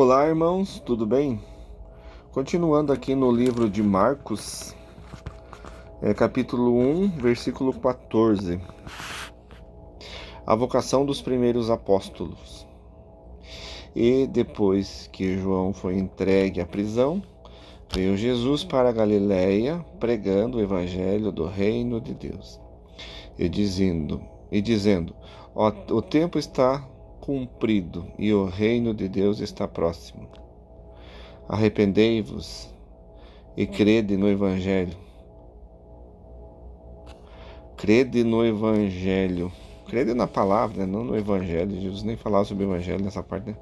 Olá, irmãos, tudo bem? Continuando aqui no livro de Marcos, capítulo 1, versículo 14. A vocação dos primeiros apóstolos. E depois que João foi entregue à prisão, veio Jesus para a Galiléia, pregando o evangelho do reino de Deus, e dizendo: o tempo está cumprido e o reino de Deus está próximo. Arrependei-vos e crede no Evangelho. Crede no Evangelho. Crede na palavra, não no Evangelho. Jesus nem falava sobre o Evangelho nessa parte, né?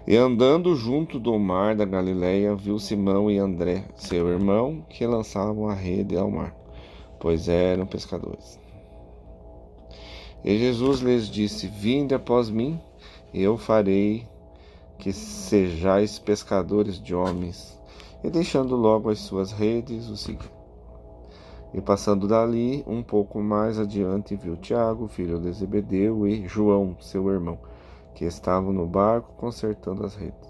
E andando junto do mar da Galileia, viu Simão e André, seu irmão, que lançavam a rede ao mar, pois eram pescadores. E Jesus lhes disse: Vinde após mim, e eu farei que sejais pescadores de homens. E deixando logo as suas redes, o seguiu. E passando dali, um pouco mais adiante, viu Tiago, filho de Zebedeu, e João, seu irmão, que estavam no barco consertando as redes.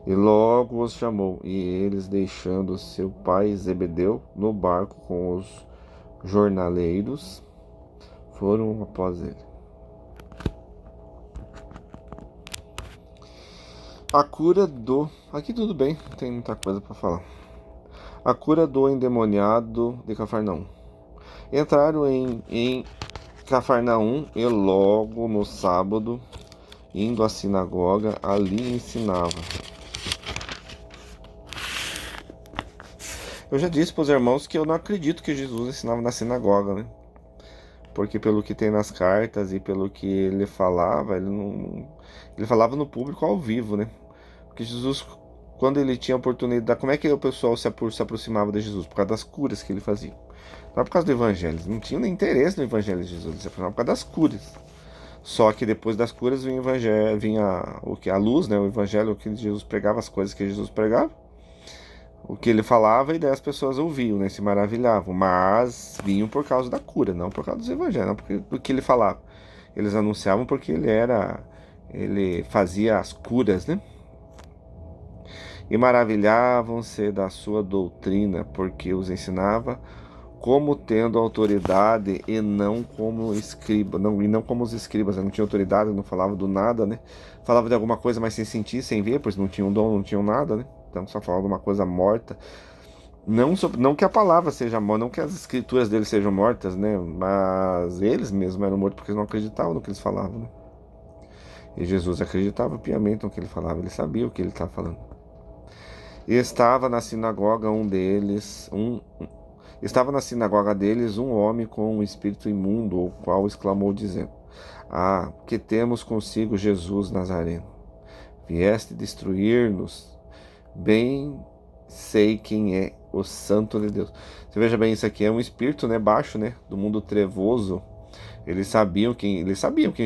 E logo os chamou, e eles, deixando seu pai Zebedeu no barco com os jornaleiros, foram após ele. A cura do... Aqui tudo bem, não tem muita coisa para falar. A cura do endemoniado de Cafarnaum. Entraram em Cafarnaum e logo no sábado, indo à sinagoga, ali ensinava. Eu já disse para os irmãos que eu não acredito que Jesus ensinava na sinagoga, né? Porque pelo que tem nas cartas e pelo que ele falava, ele falava no público ao vivo, né? Porque Jesus, quando ele tinha oportunidade, como é que o pessoal se aproximava de Jesus? Por causa das curas que ele fazia. Não é por causa do evangelho, eles não tinham nem interesse no evangelho de Jesus, eles se aproximavam por causa das curas. Só que depois das curas vinha, a luz, né? O evangelho, o que Jesus pregava, as coisas que Jesus pregava, o que ele falava, e daí as pessoas ouviam, né? Se maravilhavam, mas vinham por causa da cura, não por causa dos evangelhos, não do que ele falava. Eles anunciavam porque ele fazia as curas, né? E maravilhavam-se da sua doutrina, porque os ensinava como tendo autoridade e não como escriba, não como os escribas, né? Não tinha autoridade, não falava do nada, né? Falava de alguma coisa, mas sem sentir, sem ver, pois não tinham dom, não tinham nada, né? Então só falava de uma coisa morta. Não que a palavra seja morta, não que as escrituras deles sejam mortas, né? Mas eles mesmos eram mortos porque eles não acreditavam no que eles falavam, né? E Jesus acreditava piamente no que ele falava, ele sabia o que ele estava falando. E estava na sinagoga deles um homem com um espírito imundo, o qual exclamou dizendo: que temos consigo Jesus Nazareno? Vieste destruir-nos? Bem sei quem é o Santo de Deus. Você veja bem, isso aqui é um espírito, né, baixo, né, do mundo trevoso. Eles sabiam quem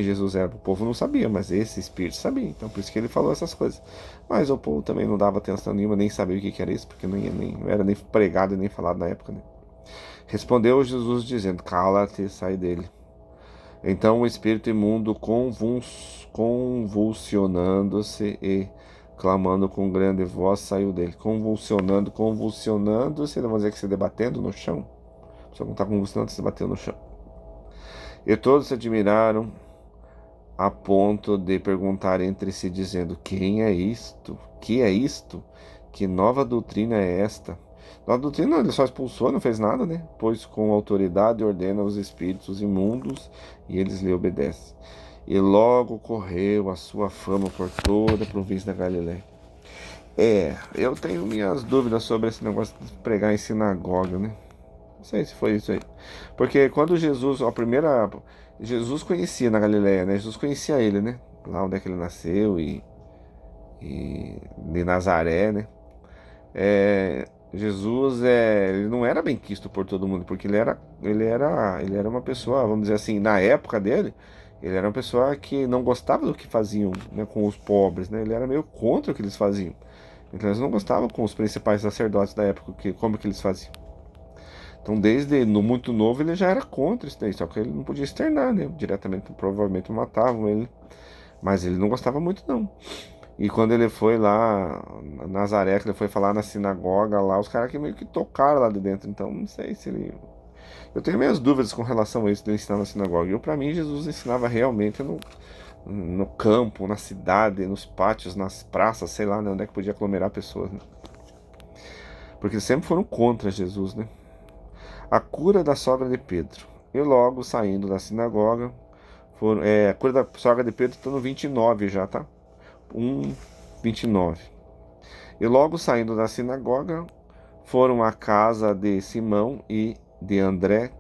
Jesus era. O povo não sabia, mas esse espírito sabia. Então por isso que ele falou essas coisas. Mas o povo também não dava atenção nenhuma, nem sabia o que era isso, porque não era nem pregado e nem falado na época, né? Respondeu Jesus dizendo: Cala-te e sai dele. Então o espírito imundo, convulsionando-se e clamando com grande voz, saiu dele. Convulsionando-se, vamos dizer que se debatendo no chão. A pessoa não está convulsionando, se batendo no chão. E todos se admiraram a ponto de perguntar entre si, dizendo: Quem é isto? Que é isto? Que nova doutrina é esta? Nova doutrina ele só expulsou, não fez nada, né? Pois com autoridade ordena os espíritos imundos e eles lhe obedecem. E logo correu a sua fama por toda a província da Galiléia. Eu tenho minhas dúvidas sobre esse negócio de pregar em sinagoga, né? Não sei se foi isso aí. Porque quando Jesus conhecia na Galileia, né? Jesus conhecia ele, né? Lá onde é que ele nasceu e de Nazaré, né? Jesus ele não era bem quisto por todo mundo, porque ele era uma pessoa, vamos dizer assim, na época dele, ele era uma pessoa que não gostava do que faziam, né, com os pobres, né? Ele era meio contra o que eles faziam. Então eles não gostavam com os principais sacerdotes da época, como que eles faziam. Então, desde muito novo, ele já era contra isso daí, só que ele não podia externar, né? Diretamente, provavelmente matavam ele, mas ele não gostava muito, não. E quando ele foi lá, Nazaré, que ele foi falar na sinagoga lá, os caras que meio que tocaram lá de dentro. Então, não sei se ele. Eu tenho minhas dúvidas com relação a isso de ele ensinar na sinagoga. Eu, pra mim, Jesus ensinava realmente no campo, na cidade, nos pátios, nas praças, sei lá, né, onde é que podia aglomerar pessoas, né? Porque eles sempre foram contra Jesus, né? A cura da sogra de Pedro. E logo, saindo da sinagoga, a cura da sogra de Pedro está no 29 já, tá? 1:29. E logo saindo da sinagoga, foram à casa de Simão e de André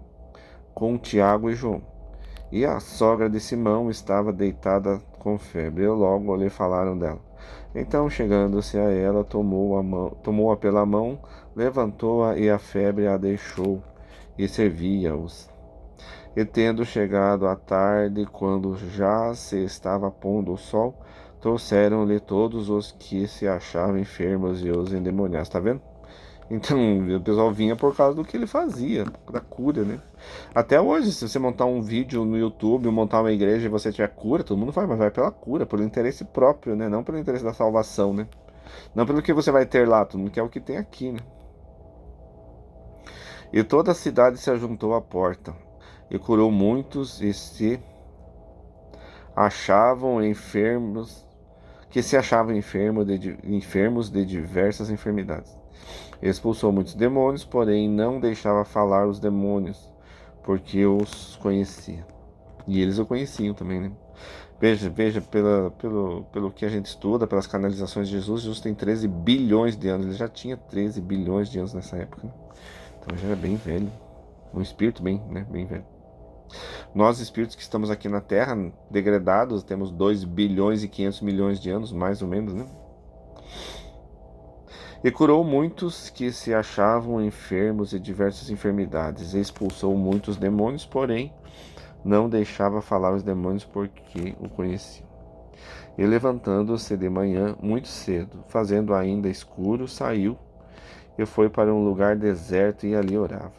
com Tiago e João. E a sogra de Simão estava deitada com febre. E logo lhe falaram dela. Então, chegando-se a ela, tomou-a pela mão, levantou-a e a febre a deixou, e servia-os. E tendo chegado à tarde, quando já se estava pondo o sol, trouxeram-lhe todos os que se achavam enfermos e os endemoniados. Tá vendo? Então, o pessoal vinha por causa do que ele fazia, da cura, né? Até hoje, se você montar um vídeo no YouTube, montar uma igreja e você tiver cura, todo mundo vai, mas vai pela cura, pelo interesse próprio, né? Não pelo interesse da salvação, né? Não pelo que você vai ter lá, todo mundo quer o que tem aqui, né? E toda a cidade se ajuntou à porta, e curou muitos e se achavam enfermos, que se achavam enfermos de diversas enfermidades. Expulsou muitos demônios, porém não deixava falar os demônios, porque os conhecia. E eles o conheciam também, né? Veja pelo que a gente estuda, pelas canalizações de Jesus, Jesus tem 13 bilhões de anos. Ele já tinha 13 bilhões de anos nessa época, né? Então já era bem velho. Um espírito bem, né, bem velho. Nós, espíritos que estamos aqui na Terra, degradados, temos 2 bilhões e 500 milhões de anos, mais ou menos, né? E curou muitos que se achavam enfermos de diversas enfermidades. E expulsou muitos demônios, porém não deixava falar os demônios porque o conheciam. E levantando-se de manhã, muito cedo, fazendo ainda escuro, saiu e foi para um lugar deserto e ali orava.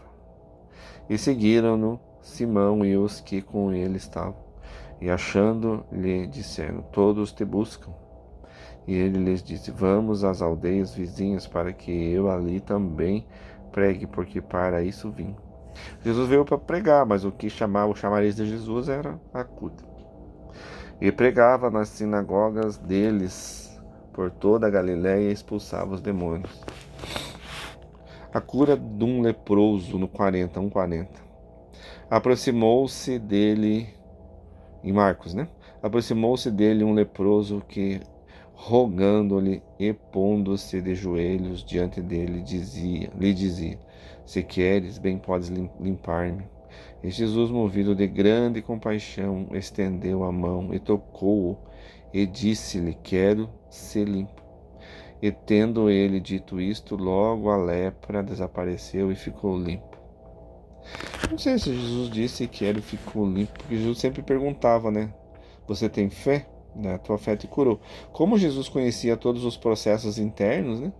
E seguiram-no Simão e os que com ele estavam. E achando-lhe, disseram: Todos te buscam. E ele lhes disse: Vamos às aldeias vizinhas, para que eu ali também pregue, porque para isso vim. Jesus veio para pregar, mas o que chamava o chamariz de Jesus era a cura. E pregava nas sinagogas deles por toda a Galiléia e expulsava os demônios. A cura de um leproso no 1:40. Aproximou-se dele, em Marcos, né? Aproximou-se dele um leproso que, rogando-lhe e pondo-se de joelhos diante dele, lhe dizia: Se queres, bem podes limpar-me. E Jesus, movido de grande compaixão, estendeu a mão e tocou-o, e disse-lhe: Quero ser limpo. E tendo ele dito isto, logo a lepra desapareceu e ficou limpo. Não sei se Jesus disse que ele ficou limpo, porque Jesus sempre perguntava, né? Você tem fé? Né? A tua fé te curou. Como Jesus conhecia todos os processos internos, né?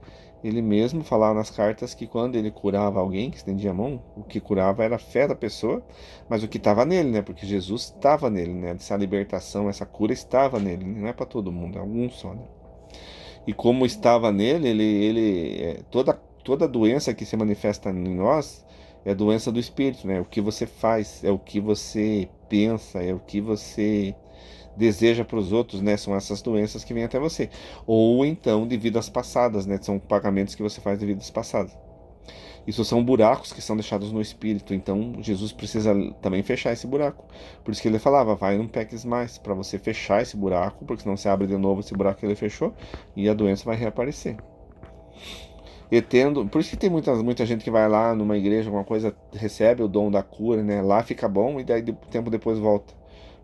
Ele mesmo falava nas cartas que quando ele curava alguém, que estendia a mão, o que curava era a fé da pessoa, mas o que estava nele, né? Porque Jesus estava nele, né? Essa libertação, essa cura estava nele, não é para todo mundo, é algum só, né? E como estava nele, toda doença que se manifesta em nós é doença do espírito, né? O que você faz, é o que você pensa, é o que você deseja para os outros, né? São essas doenças que vêm até você. Ou então de vidas passadas, né? São pagamentos que você faz de vidas passadas. Isso são buracos que são deixados no espírito. Então Jesus precisa também fechar esse buraco. Por isso que ele falava: vai, não peques mais, para você fechar esse buraco, porque senão você abre de novo esse buraco que ele fechou e a doença vai reaparecer. Por isso que tem muita gente que vai lá numa igreja, alguma coisa, recebe o dom da cura, né? Lá fica bom e daí tempo depois volta.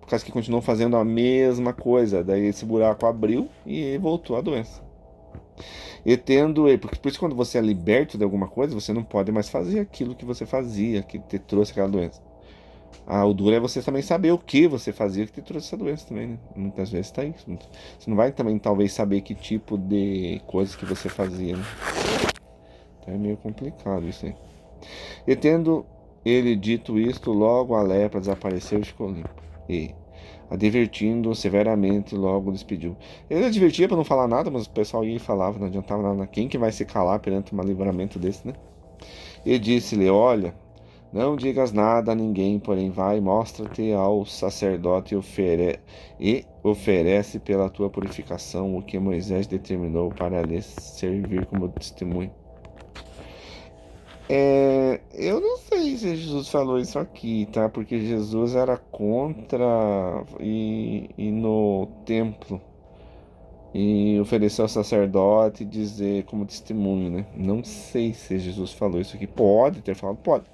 Por causa que continuam fazendo a mesma coisa. Daí esse buraco abriu e voltou a doença. Porque por isso quando você é liberto de alguma coisa, você não pode mais fazer aquilo que você fazia, que te trouxe aquela doença. O duro é você também saber o que você fazia que te trouxe essa doença também, né? Muitas vezes tá isso. Você não vai também talvez saber que tipo de coisas que você fazia, né? Então é meio complicado isso aí. E tendo ele dito isto, logo a lepra desapareceu e ficou limpo. E, advertindo severamente, logo despediu. Ele advertia para não falar nada, mas o pessoal ia e falava, não adiantava nada. Quem que vai se calar perante um livramento desse, né? E disse-lhe: Olha, não digas nada a ninguém, porém vai, mostra-te ao sacerdote e oferece pela tua purificação o que Moisés determinou para lhe servir como testemunho. Eu não sei se Jesus falou isso aqui, tá? Porque Jesus era contra e no templo e oferecer ao sacerdote dizer como testemunho, né? Não sei se Jesus falou isso aqui. Pode ter falado, pode.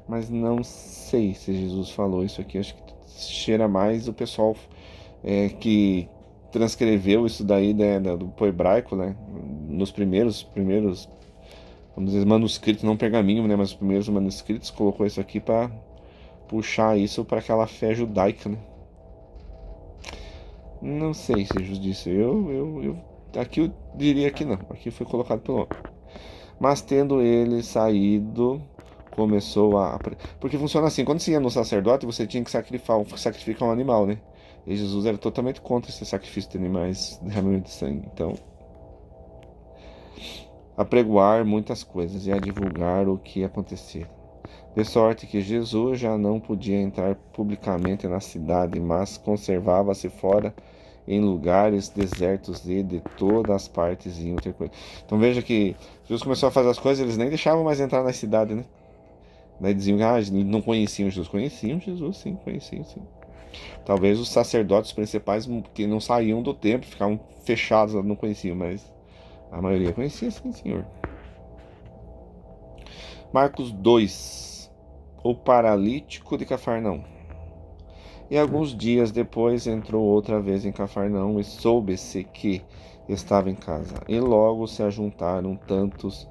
Mas não sei se Jesus falou isso aqui. Acho que cheira mais o pessoal que transcreveu isso daí, né, do hebraico, né? Nos primeiros, vamos dizer, manuscritos, não pergaminho, né? Mas os primeiros manuscritos colocou isso aqui para puxar isso para aquela fé judaica, né? Não sei se Jesus disse. Aqui eu diria que não. Aqui foi colocado pelo homem. Mas tendo ele saído, começou a. Porque funciona assim: quando você ia no sacerdote, você tinha que sacrificar um animal, né? E Jesus era totalmente contra esse sacrifício de animais, derramamento de sangue. Então, apregoar muitas coisas e a divulgar o que acontecia. De sorte que Jesus já não podia entrar publicamente na cidade, mas conservava-se fora em lugares desertos e de todas as partes iam ter coisa. Então veja que Jesus começou a fazer as coisas, eles nem deixavam mais entrar na cidade, né? Daí diziam que não conheciam Jesus. Conheciam Jesus, sim, conheciam, sim. Talvez os sacerdotes principais que não saíam do templo, ficavam fechados, não conheciam, mas a maioria conhecia, sim, senhor. Marcos 2. O paralítico de Cafarnaum. E alguns dias depois entrou outra vez em Cafarnaum e soube-se que estava em casa. E logo se ajuntaram tantos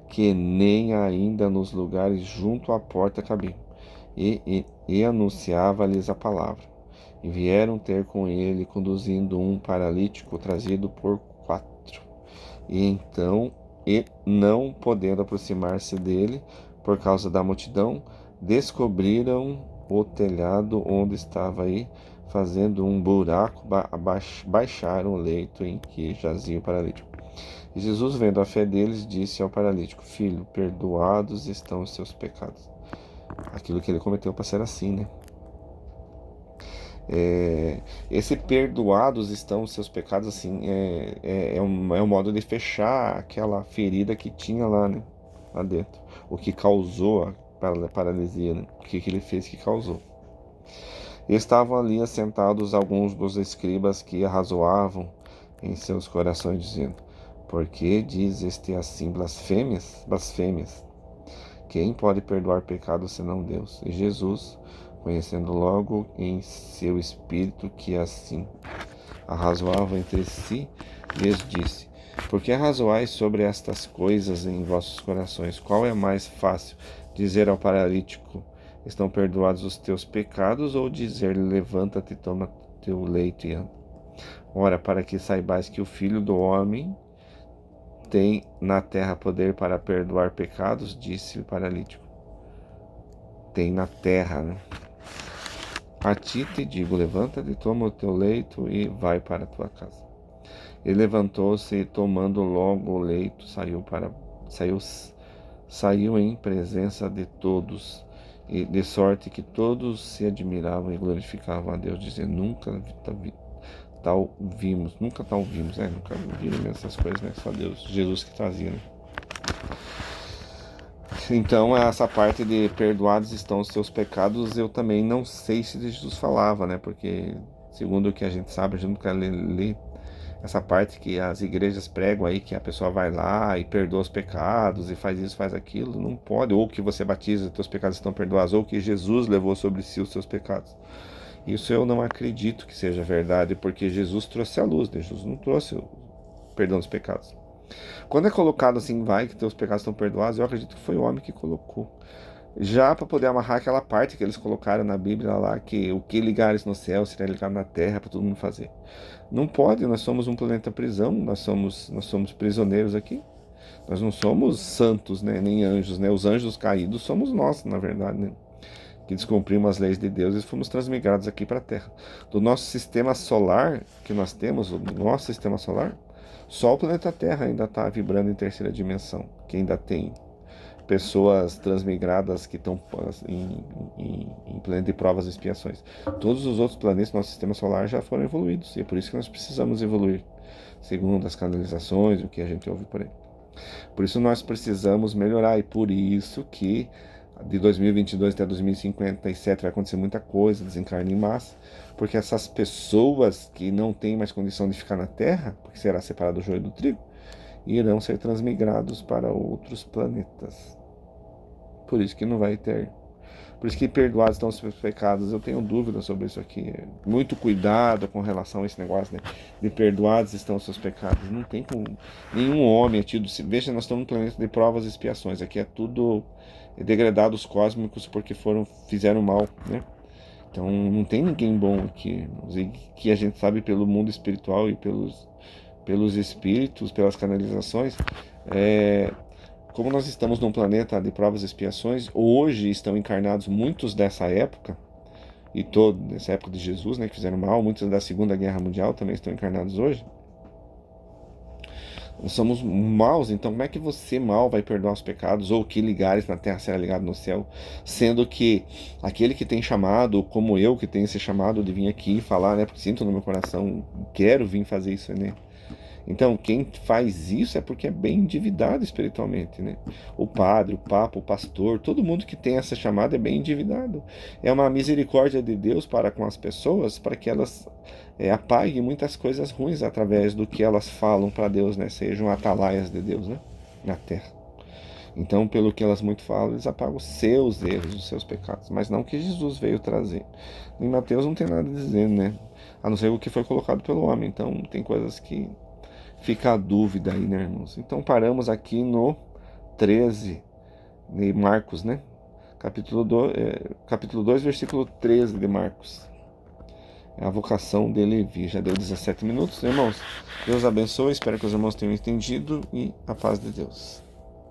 que nem ainda nos lugares junto à porta cabiam. E anunciava-lhes a palavra. E vieram ter com ele, conduzindo um paralítico trazido por 4. E então, não podendo aproximar-se dele, por causa da multidão, descobriram o telhado onde estava aí, fazendo um buraco, baixaram o leito em que jazia o paralítico. E Jesus, vendo a fé deles, disse ao paralítico: Filho, perdoados estão os seus pecados. Aquilo que ele cometeu para ser assim, né? Esse perdoados estão os seus pecados, assim, é um modo de fechar aquela ferida que tinha lá, né? Lá dentro. O que causou a paralisia, né? O que ele fez que causou. E estavam ali assentados alguns dos escribas que arrazoavam em seus corações, dizendo: Por que diz este assim blasfêmias? Blasfêmias. Quem pode perdoar pecados senão Deus? E Jesus, conhecendo logo em seu espírito que assim arrazoavam entre si, lhes disse: Por que arrazoais sobre estas coisas em vossos corações? Qual é mais fácil, dizer ao paralítico: Estão perdoados os teus pecados, ou dizer-lhe: Levanta-te, toma teu leito e anda? Ora, para que saibais que o Filho do Homem tem na terra poder para perdoar pecados, disse o paralítico. Tem na terra, né? A ti te digo: levanta-te, toma o teu leito e vai para a tua casa. Ele levantou-se e, tomando logo o leito, saiu em presença de todos, e de sorte que todos se admiravam e glorificavam a Deus, dizendo: nunca tal vimos, nunca viram essas coisas, né? Só Deus, Jesus que trazia, né? Então, essa parte de perdoados estão os seus pecados, eu também não sei se Jesus falava, né? Porque, segundo o que a gente sabe, a gente nunca lê essa parte que as igrejas pregam aí, que a pessoa vai lá e perdoa os pecados e faz isso, faz aquilo. Não pode. Ou que você batiza, os teus pecados estão perdoados, ou que Jesus levou sobre si os seus pecados. Isso eu não acredito que seja verdade, porque Jesus trouxe a luz, né? Jesus não trouxe o perdão dos pecados. Quando é colocado assim, vai que teus pecados estão perdoados, eu acredito que foi o homem que colocou. Já para poder amarrar aquela parte que eles colocaram na Bíblia lá, que o que ligares no céu será ligado na terra, para todo mundo fazer. Não pode, nós somos um planeta prisão, nós somos prisioneiros aqui. Nós não somos santos, né, nem anjos, né? Os anjos caídos somos nós, na verdade, né? que descumprimos as leis de Deus e fomos transmigrados aqui para a Terra. Do nosso sistema solar que nós temos, o nosso sistema solar, só o planeta Terra ainda está vibrando em terceira dimensão, que ainda tem pessoas transmigradas que estão em planeta de provas e expiações. Todos os outros planetas do nosso sistema solar já foram evoluídos, e é por isso que nós precisamos evoluir, segundo as canalizações, o que a gente ouve por aí. Por isso nós precisamos melhorar, e por isso que de 2022 até 2057 vai acontecer muita coisa, desencarne em massa, porque essas pessoas que não têm mais condição de ficar na Terra, porque será separado o joio do trigo, irão ser transmigrados para outros planetas. Por isso que não vai ter. Por isso que perdoados estão os seus pecados. Eu tenho dúvida sobre isso aqui. Muito cuidado com relação a esse negócio, né? De perdoados estão os seus pecados. Não tem como. Nenhum homem é tido. Veja, nós estamos num planeta de provas e expiações. Aqui é tudo degradados cósmicos porque fizeram mal, né? Então não tem ninguém bom aqui. E que a gente sabe pelo mundo espiritual e pelos espíritos, pelas canalizações. Como nós estamos num planeta de provas e expiações, hoje estão encarnados muitos dessa época, e dessa época de Jesus, né, que fizeram mal, muitos da Segunda Guerra Mundial também estão encarnados hoje. Nós somos maus, então como é que você mal vai perdoar os pecados, ou que ligares na terra será ligado no céu, sendo que aquele que tem chamado, como eu que tenho esse chamado de vir aqui e falar, né, porque sinto no meu coração, quero vir fazer isso, né? Então, quem faz isso é porque é bem endividado espiritualmente, né? O padre, o papa, o pastor, todo mundo que tem essa chamada é bem endividado. É uma misericórdia de Deus para com as pessoas, para que elas apaguem muitas coisas ruins através do que elas falam para Deus, né? Sejam atalaias de Deus, né? Na terra. Então, pelo que elas muito falam, eles apagam os seus erros, os seus pecados, mas não o que Jesus veio trazer. Em Mateus não tem nada a dizer, né? A não ser o que foi colocado pelo homem. Então, tem coisas que fica a dúvida aí, né, irmãos? Então paramos aqui no 13 de Marcos, né? Capítulo 2, versículo 13 de Marcos. É a vocação de Levi. Já deu 17 minutos, irmãos. Deus abençoe, espero que os irmãos tenham entendido e a paz de Deus.